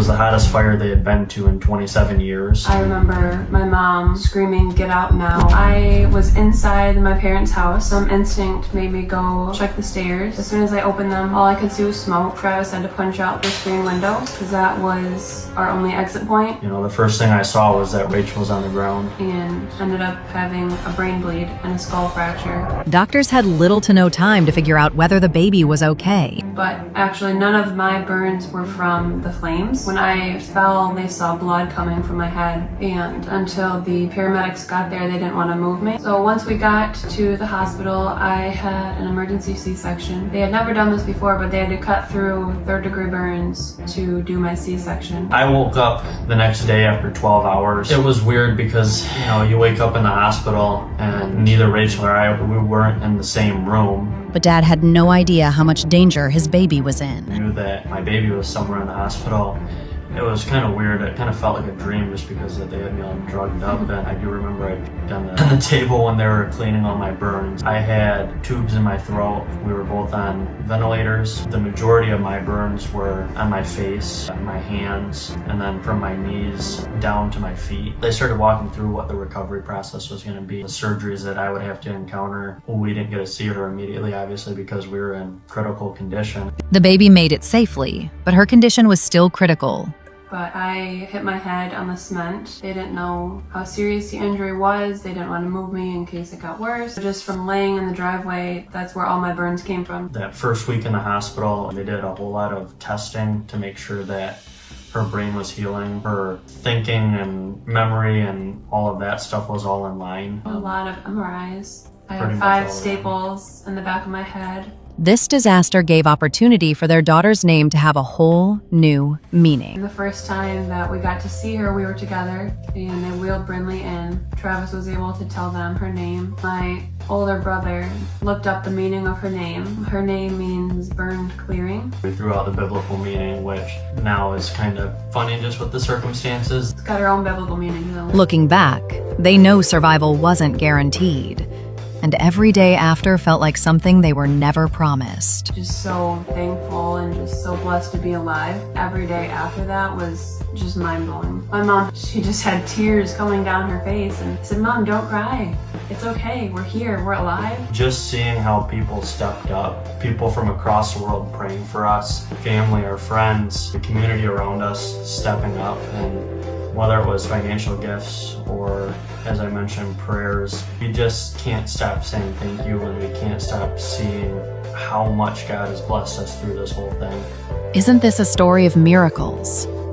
was the hottest fire they had been to in 27 years. I remember my mom screaming, "Get out now." I was inside my parents' house. Some instinct made me go check the stairs. As soon as I opened them, all I could see was smoke. Travis had to punch out the screen window because that was our only exit point. You know, the first thing I saw was that Rachel was on the ground And ended up having a brain bleed and a skull fracture. Doctors had little to no time to figure out whether the baby was okay. But actually none of my burns were from the flames. When I fell, they saw blood coming from my head, and until the paramedics got there, they didn't want to move me. So once we got to the hospital, I had an emergency C-section. They had never done this before, but they had to cut through third-degree burns to do my C-section. I woke up the next day after 12 hours. It was weird because, you know, you wake up in the hospital and neither Rachel or I, we weren't in the same room. But Dad had no idea how much danger his baby was in. I knew that my baby was somewhere in the hospital. It was kind of weird. It kind of felt like a dream just because they had me all drugged up. And I do remember I peeked on the table when they were cleaning all my burns. I had tubes in my throat. We were both on ventilators. The majority of my burns were on my face, on my hands, and then from my knees down to my feet. They started walking through what the recovery process was going to be. The surgeries that I would have to encounter. We didn't get to see her immediately, obviously, because we were in critical condition. The baby made it safely, but her condition was still critical. But I hit my head on the cement. They didn't know how serious the injury was. They didn't want to move me in case it got worse. Just from laying in the driveway, that's where all my burns came from. That first week in the hospital, they did a whole lot of testing to make sure that her brain was healing. Her thinking and memory and all of that stuff was all in line. A lot of MRIs. I Pretty had much all 5 of them. staples in the back of my head. This disaster gave opportunity for their daughter's name to have a whole new meaning. The first time that we got to see her, we were together and they wheeled Brinley in. Travis was able to tell them her name. My older brother looked up the meaning of her name. Her name means burned clearing. We threw out the biblical meaning, which now is kind of funny just with the circumstances. It's got her own biblical meaning though. Looking back, they know survival wasn't guaranteed, and every day after felt like something they were never promised. Just so thankful and just so blessed to be alive. Every day after that was just mind-blowing. My mom, she just had tears coming down her face and said, "Mom, don't cry. It's okay. We're here. We're alive." Just seeing how people stepped up, people from across the world praying for us, family, our friends, the community around us stepping up, and whether it was financial gifts or, as I mentioned, prayers, we just can't stop saying thank you, and we can't stop seeing how much God has blessed us through this whole thing. Isn't this a story of miracles?